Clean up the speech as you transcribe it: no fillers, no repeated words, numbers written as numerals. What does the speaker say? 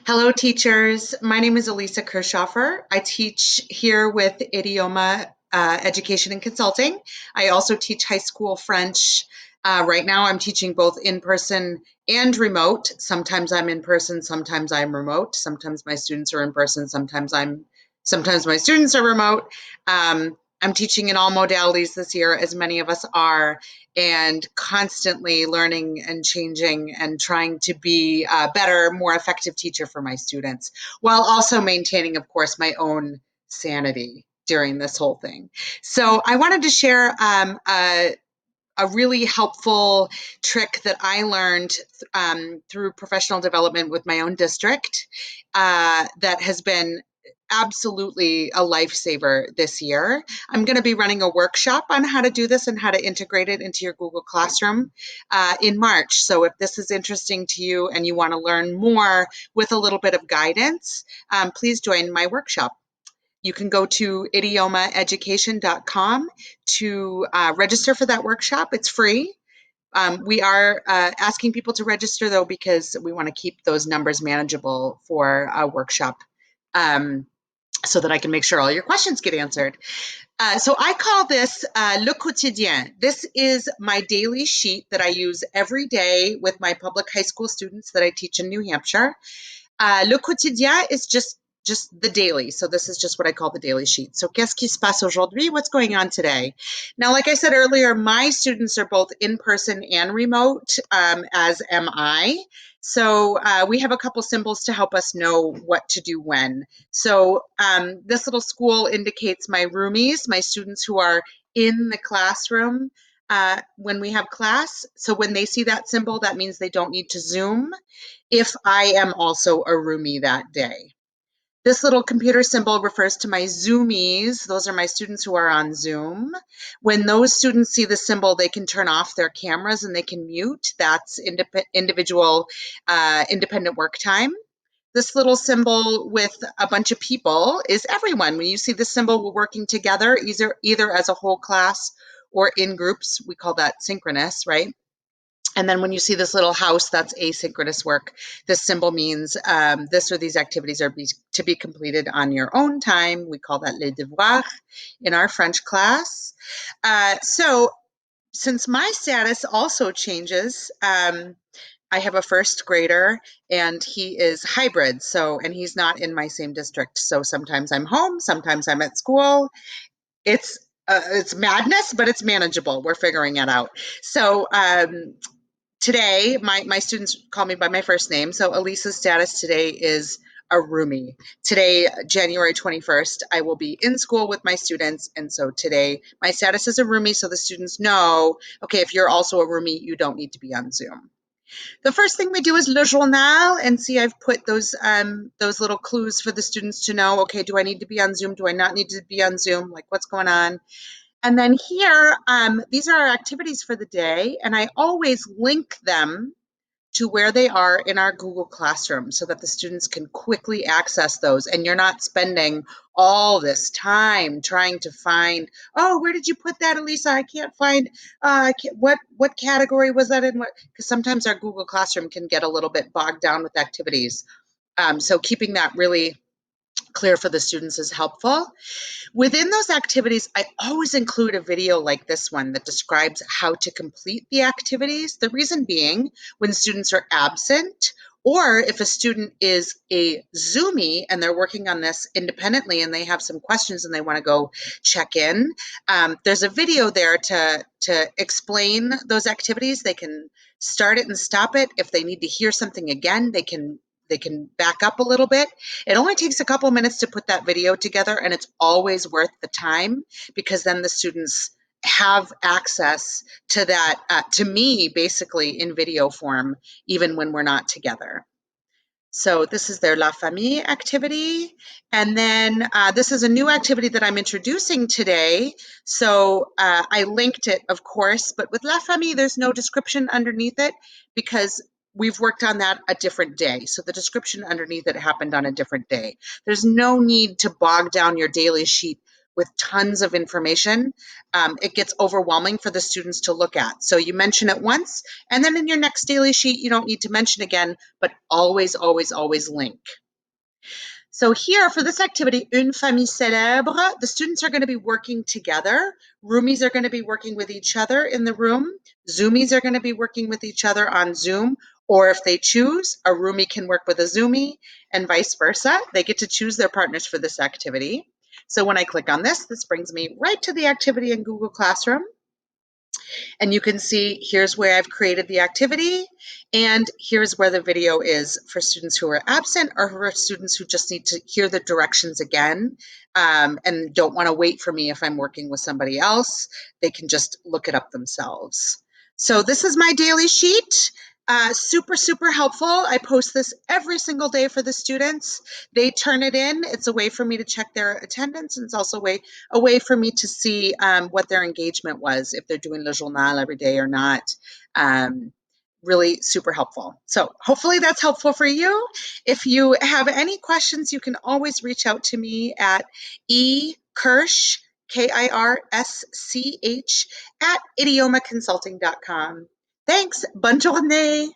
Hello, teachers. My name is Elisa Kirchhoffer. I teach here with Idioma Education and Consulting. I also teach high school French. Right now, I'm teaching both in person and remote. Sometimes I'm in person, sometimes I'm remote. Sometimes my students are in person, sometimes my students are remote. I'm teaching in all modalities this year, as many of us are, and constantly learning and changing and trying to be a better, more effective teacher for my students, while also maintaining, of course, my own sanity during this whole thing. So I wanted to share a really helpful trick that I learned through professional development with my own district that has been absolutely a lifesaver this year. I'm going to be running a workshop on how to do this and how to integrate it into your Google Classroom in March. So if this is interesting to you and you want to learn more with a little bit of guidance, please join my workshop. You can go to idiomaeducation.com to register for that workshop. It's free. We are asking people to register, though, because we want to keep those numbers manageable for a workshop so that I can make sure all your questions get answered. So I call this Le Quotidien. This is my daily sheet that I use every day with my public high school students that I teach in New Hampshire. Le quotidien is just the daily. So this is just what I call the daily sheet. So qu'est-ce qui se passe aujourd'hui? What's going on today? Now, like I said earlier, my students are both in person and remote, as am I. So we have a couple symbols to help us know what to do when. So this little school indicates my roomies, my students who are in the classroom when we have class. So when they see that symbol, that means they don't need to Zoom if I am also a roomie that day. This little computer symbol refers to my Zoomies. Those are my students who are on Zoom. When those students see the symbol, they can turn off their cameras and they can mute. That's individual independent work time. This little symbol with a bunch of people is everyone. When you see the symbol, we're working together, either as a whole class or in groups. We call that synchronous, right? And then when you see this little house, that's asynchronous work. This symbol means this or these activities are to be completed on your own time. We call that les devoirs in our French class. So since my status also changes, I have a first grader and he is hybrid. And he's not in my same district. So sometimes I'm home, sometimes I'm at school. It's madness, but it's manageable. We're figuring it out. So today, my students call me by my first name. So Elisa's status today is a roomie. Today, January 21st, I will be in school with my students. And so today, my status is a roomie. So the students know, okay, if you're also a roomie, you don't need to be on Zoom. The first thing we do is le journal, and see, I've put those little clues for the students to know, okay, do I need to be on Zoom? Do I not need to be on Zoom? Like, what's going on? And then here, these are our activities for the day, and I always link them to where they are in our Google Classroom so that the students can quickly access those, and you're not spending all this time trying to find, oh, where did you put that, Elisa? I can't find, what category was that in? What? Because sometimes our Google Classroom can get a little bit bogged down with activities. So keeping that really clear for the students is helpful. Within those activities, I always include a video like this one that describes how to complete the activities. The reason being, when students are absent, or if a student is a Zoomie and they're working on this independently and they have some questions and they want to go check in, there's a video there to explain those activities. They can start it and stop it. If they need to hear something again, they can back up a little bit. It only takes a couple minutes to put that video together, and it's always worth the time because then the students have access to that, to me, basically in video form, even when we're not together. So this is their La Famille activity. And then this is a new activity that I'm introducing today. So I linked it, of course, but with La Famille, there's no description underneath it because we've worked on that a different day. So the description underneath it happened on a different day. There's no need to bog down your daily sheet with tons of information, it gets overwhelming for the students to look at. So you mention it once, and then in your next daily sheet, you don't need to mention again, but always, always, always link. So here for this activity, Une famille célèbre, the students are going to be working together. Roomies are going to be working with each other in the room. Zoomies are going to be working with each other on Zoom. Or if they choose, a roomie can work with a Zoomie and vice versa. They get to choose their partners for this activity. So when I click on this, this brings me right to the activity in Google Classroom. And you can see here's where I've created the activity, and here's where the video is for students who are absent or for students who just need to hear the directions again and don't want to wait for me if I'm working with somebody else. They can just look it up themselves. So this is my daily sheet. Super, super helpful. I post this every single day for the students. They turn it in. It's a way for me to check their attendance, and it's also a way for me to see what their engagement was, if they're doing Le Journal every day or not. Really super helpful. So hopefully that's helpful for you. If you have any questions, you can always reach out to me at ekirsch, KIRSCH, at idiomaconsulting.com. Thanks. Bonne journée.